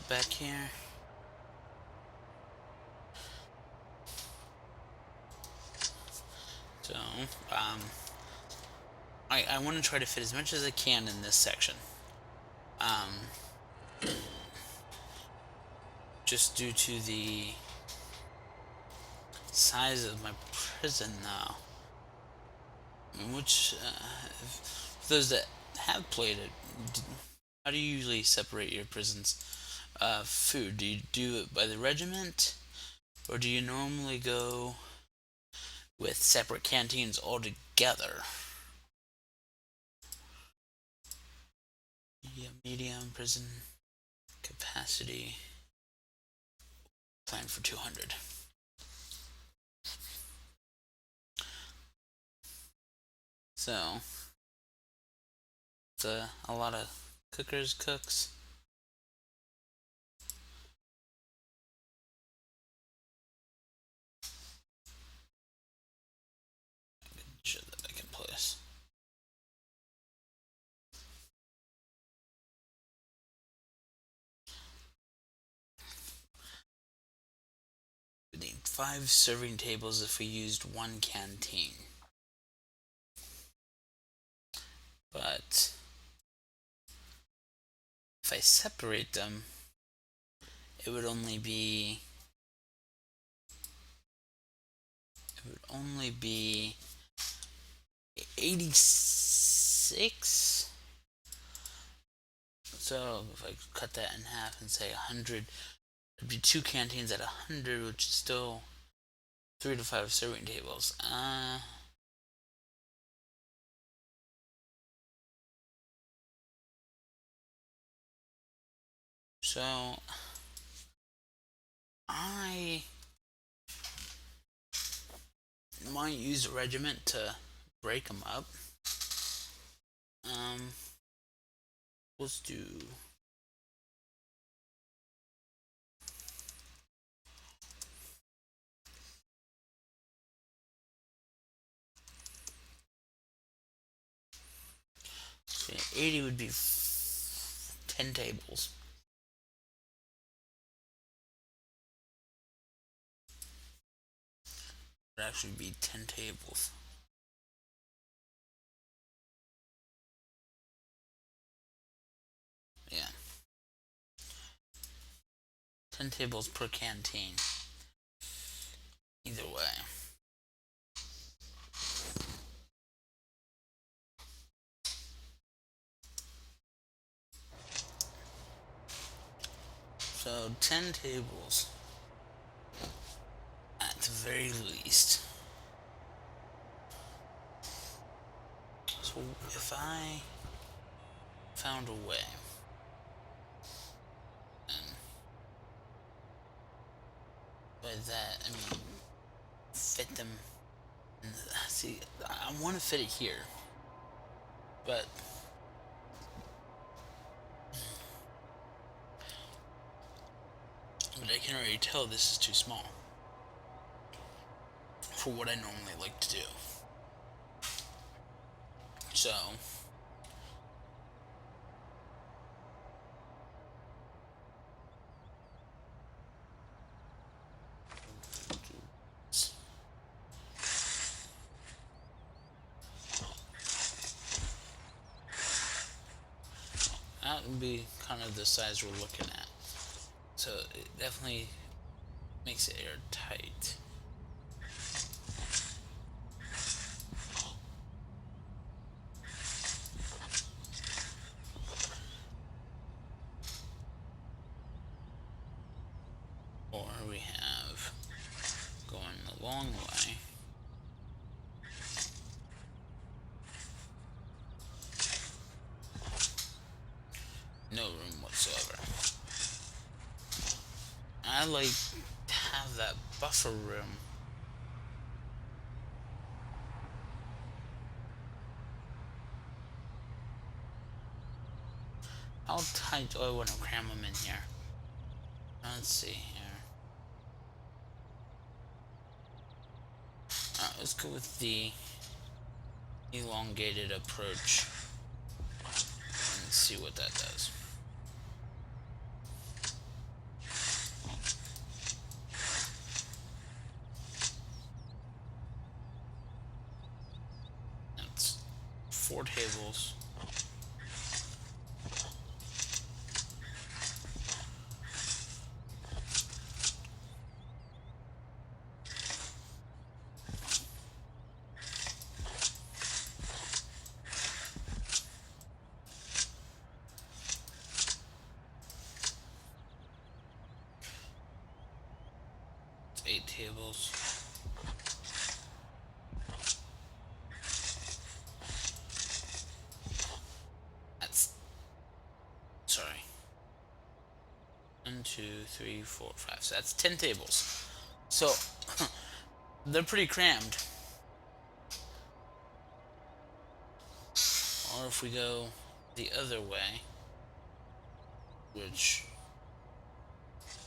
back here. So, I want to try to fit as much as I can in this section. Just due to the size of my prison now. Which, for those that have played it, how do you usually separate your prisons? Food, do you do it by the regiment? Or do you normally go with separate canteens altogether? Yeah, medium prison capacity. Plan for 200. So, it's a lot of cooks. Show that back in place. We need 5 serving tables if we used one canteen. But if I separate them, it would only be 86. So if I cut that in half and say 100, it'd be 2 canteens at 100, which is still 3 to 5 serving tables. So I might use a regiment to break them up. Let's do see, 80 would be 10 tables. Would actually be 10 tables. Yeah. 10 tables per canteen. Either way. So 10 tables at the very least. So if I found a way, and by that I mean fit them in the, see, I want to fit it here, but I can already tell this is too small for what I normally like to do. So that would be kind of the size we're looking at. So it definitely makes it airtight. Or we have going the long way. No room whatsoever. I like to have that buffer room. How tight do I want to cram them in here? Let's see here. Alright, let's go with the elongated approach and see what that does. 4 tables. It's 8 tables. That's, sorry. 1, 2, 3, 4, 5. So that's 10 tables. So they're pretty crammed. Or if we go the other way, which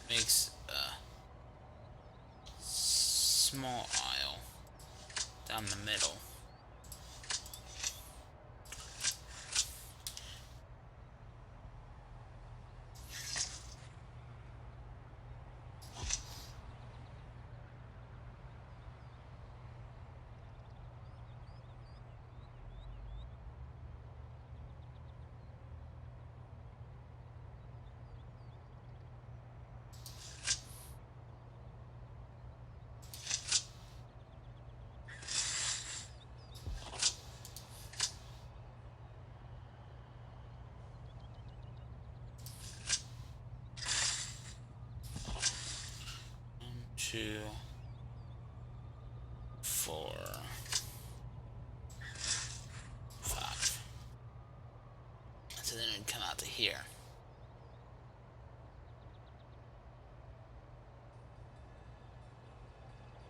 makes a small aisle down the middle. Two, 4, 5. So then it'd come out to here.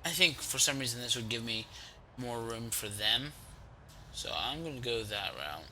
I think for some reason this would give me more room for them. So I'm going to go that route.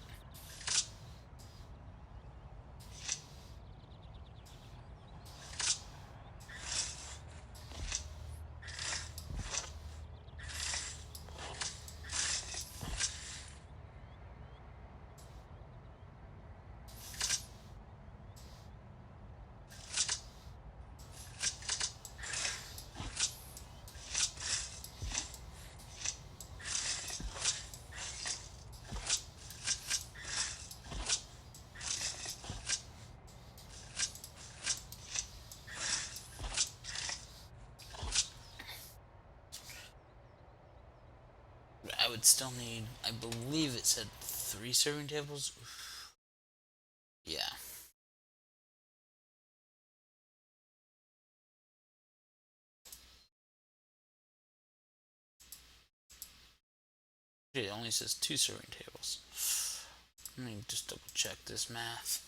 I would still need, I believe it said 3 serving tables. Yeah. It only says 2 serving tables. Let me just double check this math.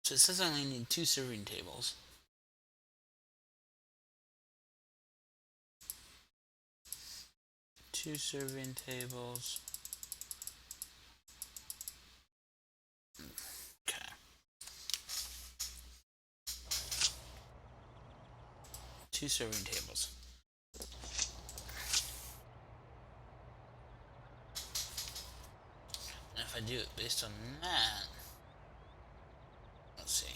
So it says I only need 2 serving tables. Two serving tables. Okay. 2 serving tables. And if I do it based on that, let's see.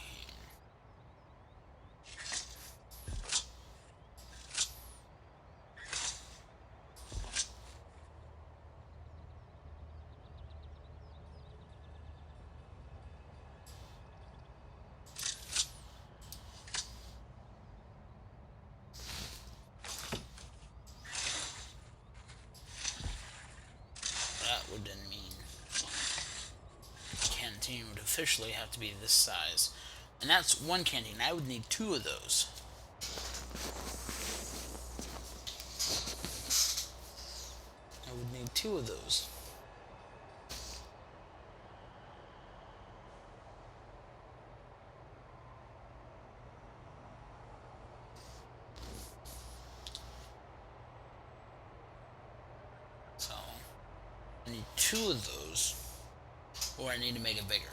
That would then mean the canteen would officially have to be this size. And that's 1 canteen. I would need 2 of those. I would need 2 of those. So I need 2 of those, or I need to make it bigger.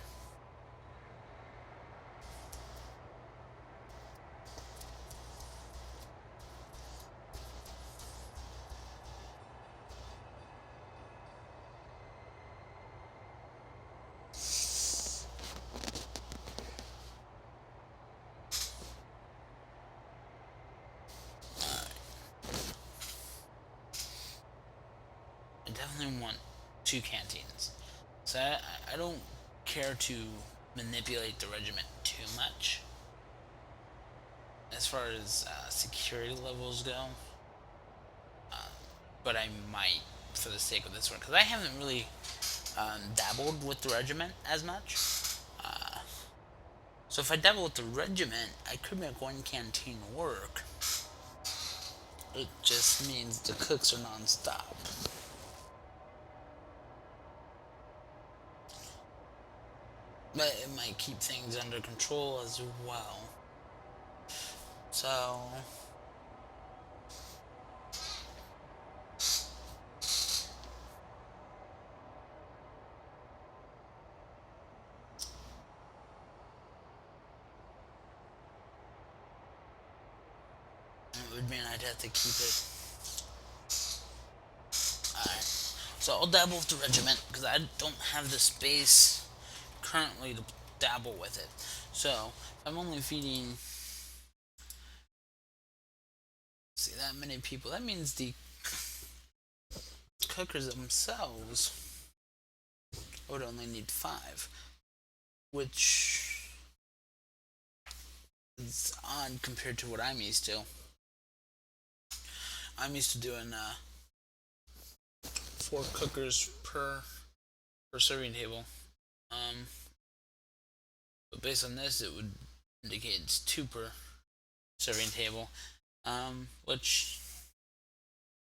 definitely want 2 canteens. So I don't care to manipulate the regiment too much as far as security levels go, but I might for the sake of this one because I haven't really dabbled with the regiment as much. So if I dabble with the regiment, I could make 1 canteen work. It just means the cooks are non-stop. But it might keep things under control as well. So it would mean I'd have to keep it. Alright. So I'll dabble with the regiment because I don't have the space currently to dabble with it. So if I'm only feeding that many people, that means the cookers themselves would only need 5, which is odd compared to what I'm used to. I'm used to doing 4 cookers per serving table. But based on this, it would indicate it's 2 per serving table. Which,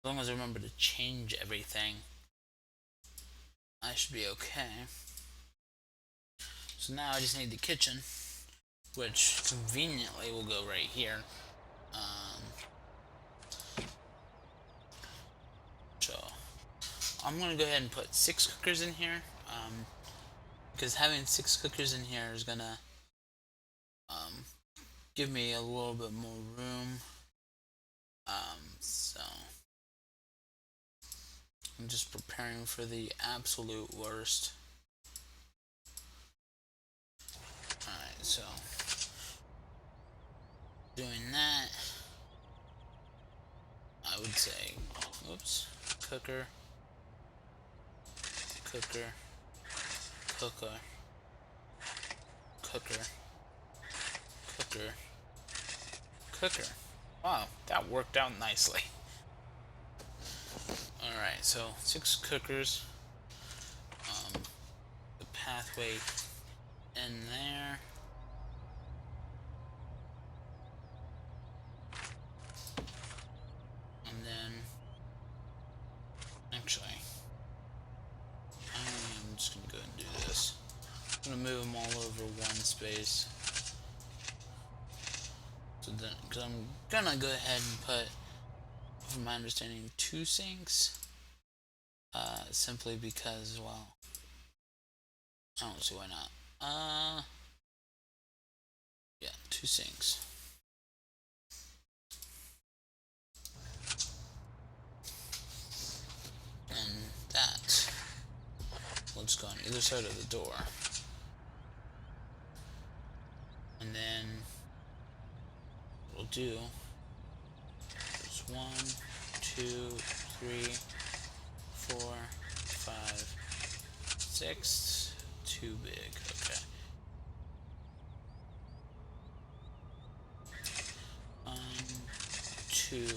as long as I remember to change everything, I should be okay. So now I just need the kitchen, which conveniently will go right here. So I'm gonna go ahead and put 6 cookers in here, because having 6 cookers in here is gonna give me a little bit more room. So I'm just preparing for the absolute worst. Alright, so doing that, I would say, oops, cooker, cooker, cooker, cooker, cooker, cooker. Wow, that worked out nicely. Alright, so 6 cookers, the pathway in there. And then, actually, I'm just gonna go ahead and do this. I'm gonna move them all over one space. So then, because I'm gonna go ahead and put, from my understanding, 2 sinks. Simply because, well, I don't see why not. Yeah, 2 sinks. And that will just go on either side of the door. And then we'll do is 1, 2, 3, 4, 5, 6. Too big. Okay. 1, 2,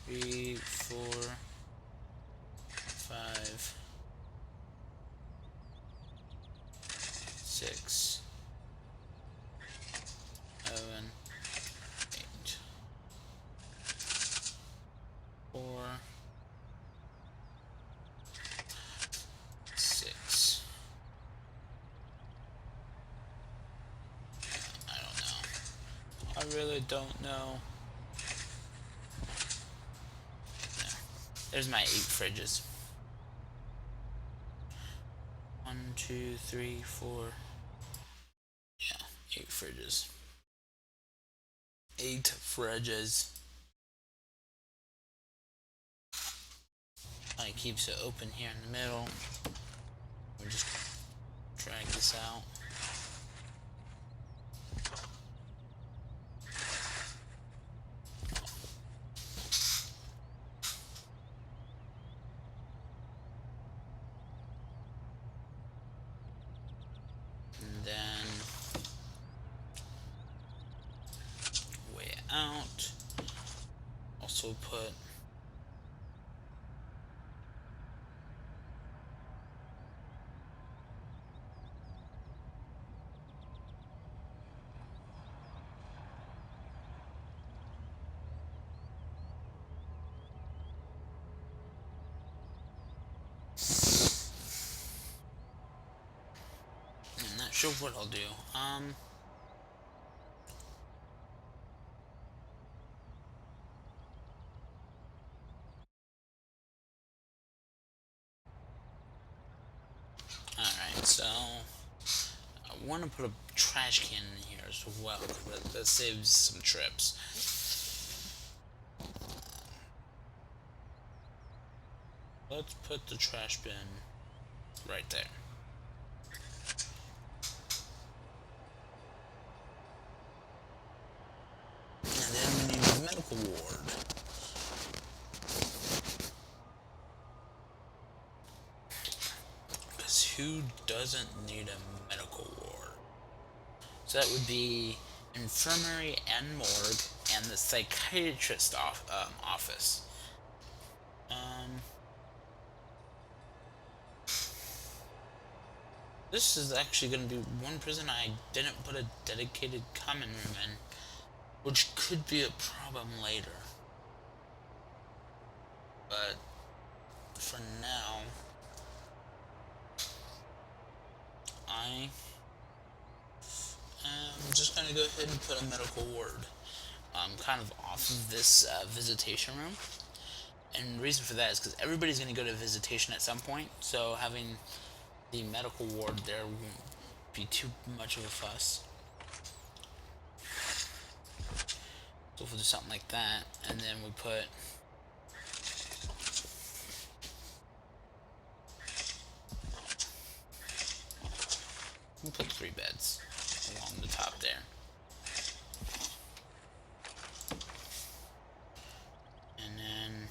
3, 4, 5, 6, 7, 8, 4, 6. I don't know. I really don't know. There's my 8 fridges. 1, 2, 3, 4. Yeah, 8 fridges. 8 fridges. It keeps it open here in the middle. We'll just drag this out. then way out. Also put I'm not sure what I'll do. Alright, so I want to put a trash can in here as well. That saves some trips. Let's put the trash bin right there. And then we need a medical ward. Because who doesn't need a medical ward? So that would be infirmary and morgue and the psychiatrist office. This is actually going to be one prison I didn't put a dedicated common room in, which could be a problem later. But for now, I am just going to go ahead and put a medical ward kind of off of this visitation room. And the reason for that is because everybody's going to go to visitation at some point, so having the medical ward there won't be too much of a fuss. So if we'll do something like that, and then we put we'll put 3 beds along the top there. And then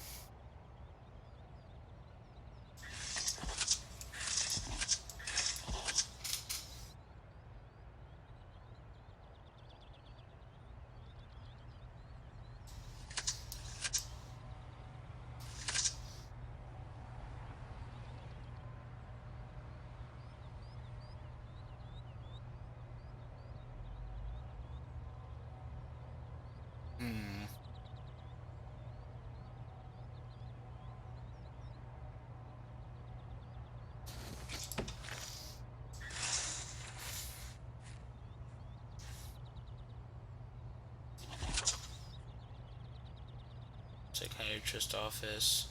psychiatrist office.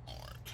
Morgue.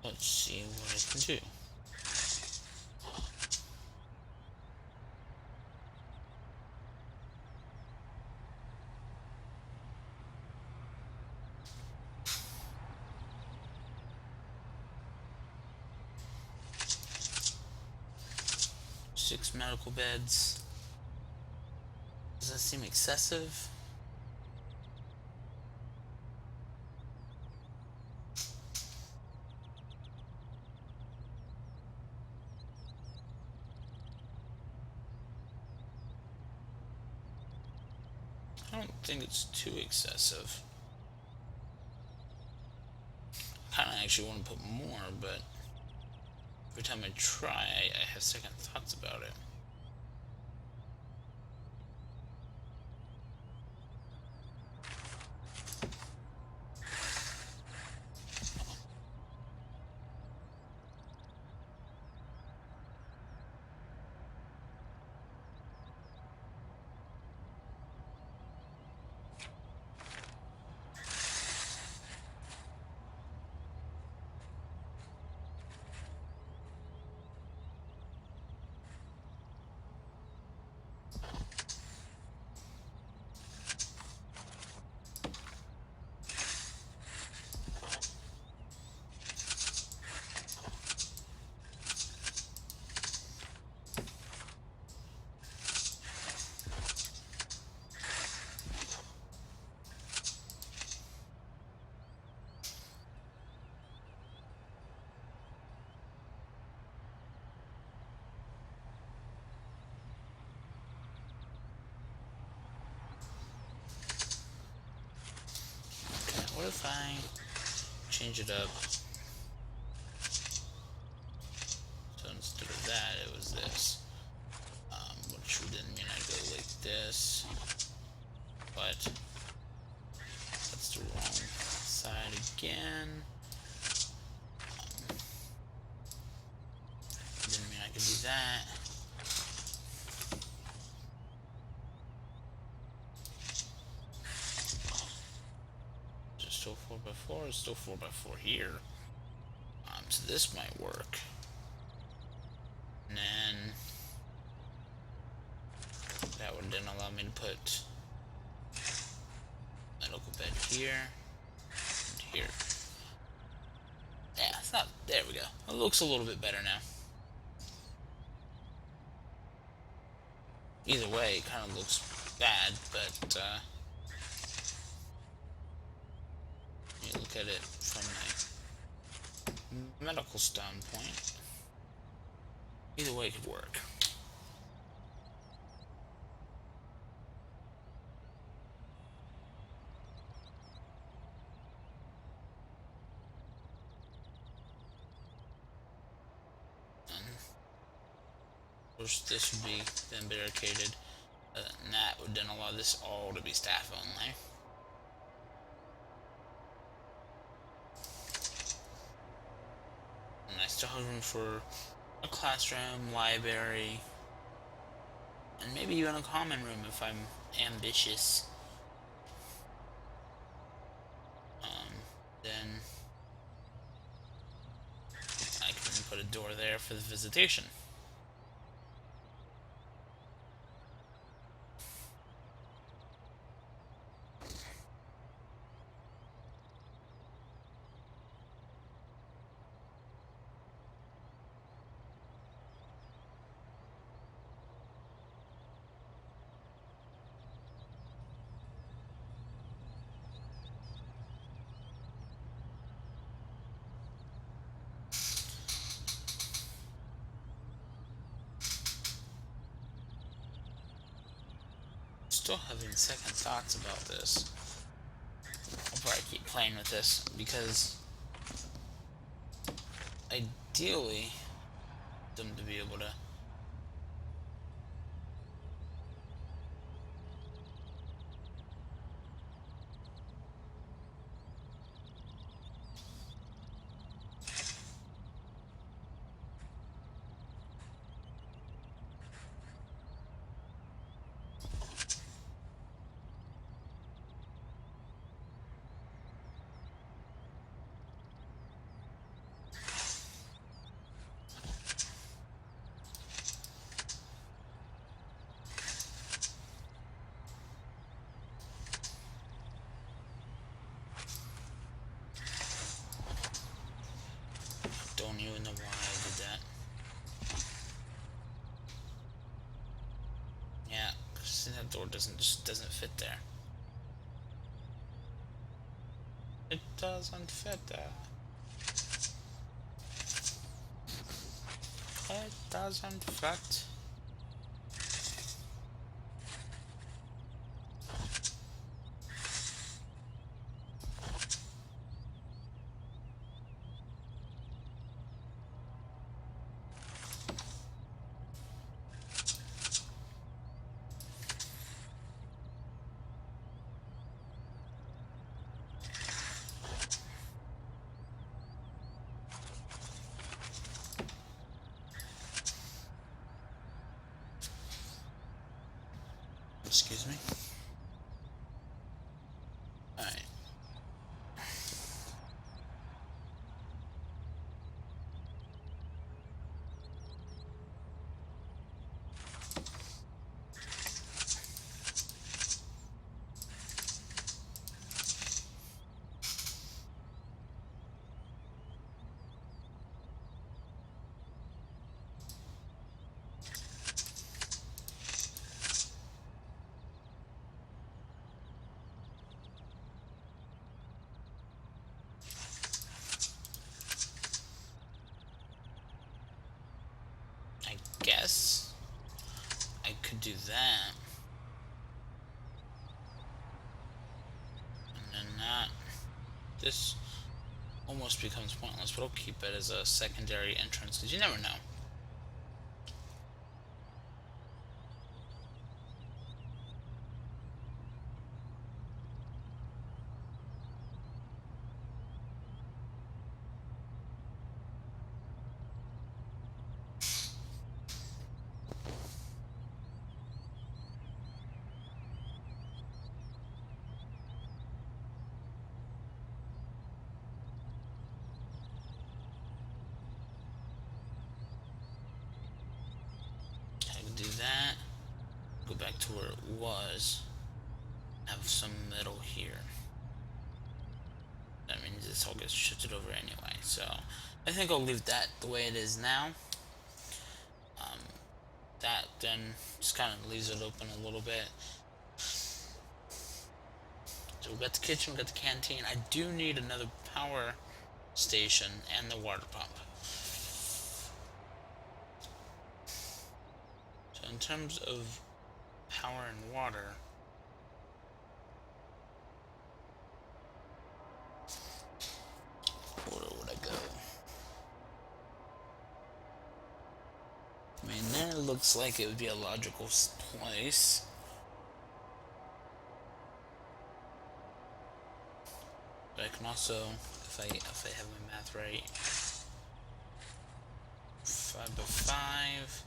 Let's see what I can do. Six medical beds. Does that seem excessive? I don't think it's too excessive. I kind of actually want to put more, but every time I try, I have second thoughts about it. what if I change it up? So instead of that, it was this. Which didn't mean I'd go like this. But that's the wrong side again. Didn't mean I could do that. Is it still 4x4? It's still 4x4 here. So this might work. And then that would then allow me to put medical bed here and here. Yeah, it's not. There we go. It looks a little bit better now. Either way, it kind of looks bad, but you look at it from a medical standpoint. Either way could work. Of course, this would be then barricaded, and that would then allow this all to be staff only. And I still have room for a classroom, library, and maybe even a common room if I'm ambitious. Then I can put a door there for the visitation. Still having second thoughts about this. I'll probably keep playing with this because ideally them to be able to don't even know why I did that. Yeah, because that door just doesn't fit there. It doesn't fit there. It doesn't fit. Excuse me. Alright. I guess I could do that. And then that. this almost becomes pointless, but I'll keep it as a secondary entrance because you never know. I can do that. Go back to where it was. Have some metal here. That means this all gets shifted over anyway. So I think I'll leave that the way it is now. That then just kind of leaves it open a little bit. So we've got the kitchen, we've got the canteen. I do need another power station and the water pump. So in terms of power and water, where would I go? I mean, there looks like it would be a logical place. But I can also, if I have my math right, 5 by 5,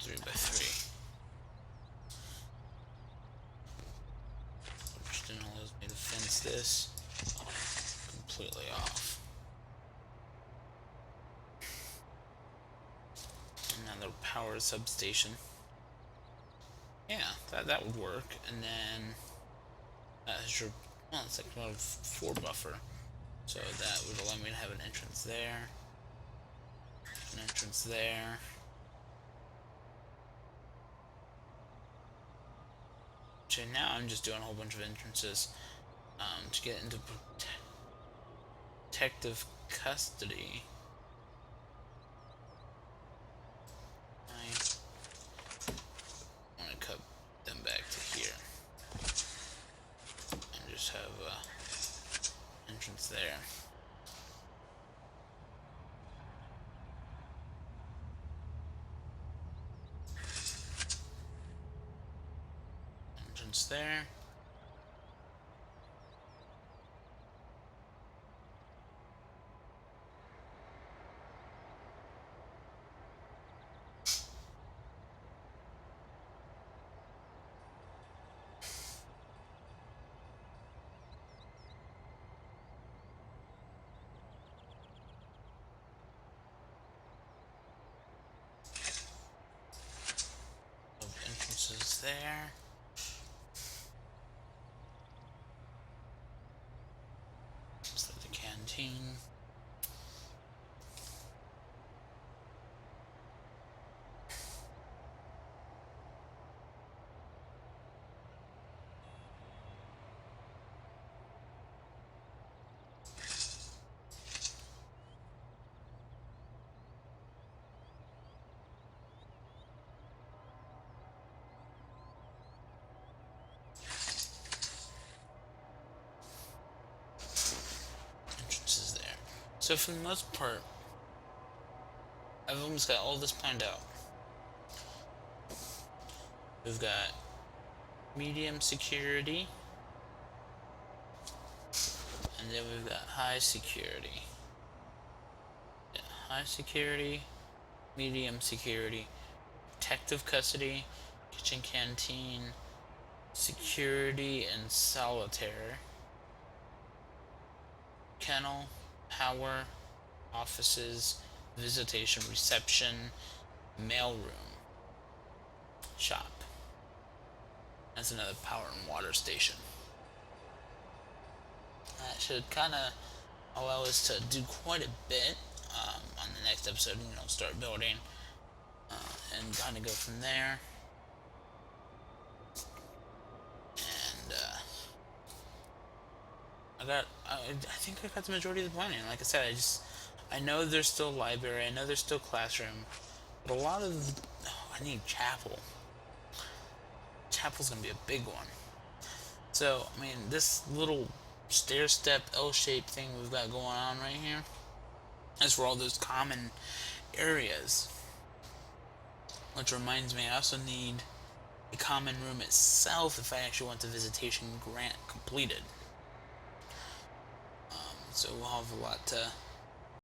3 by 3. Which then allows me to fence this completely off. Another power substation. Yeah, that would work. And then as your, well, it's like a 4 buffer. So that would allow me to have an entrance there, an entrance there. So now I'm just doing a whole bunch of entrances to get into protective custody. I want to cut them back to here and just have entrance there. Entrance there. Entrances there. Looks like the canteen. Entrances there. So for the most part, I've almost got all this planned out. We've got medium security, and then we've got high security. Yeah, high security, medium security, protective custody, kitchen canteen, security and solitaire, kennel, power, offices, visitation, reception, mailroom, shop. That's another power and water station. That should kind of allow us to do quite a bit on the next episode. Start building and kind of go from there. And I think I got the majority of the planning. Like I said, I know there's still library, I know there's still classroom, but a lot of I need chapel. Chapel's gonna be a big one. So, I mean, this little stair step L-shaped thing we've got going on right here, that's for all those common areas. Which reminds me, I also need the common room itself if I actually want the visitation grant completed. So we'll have a lot to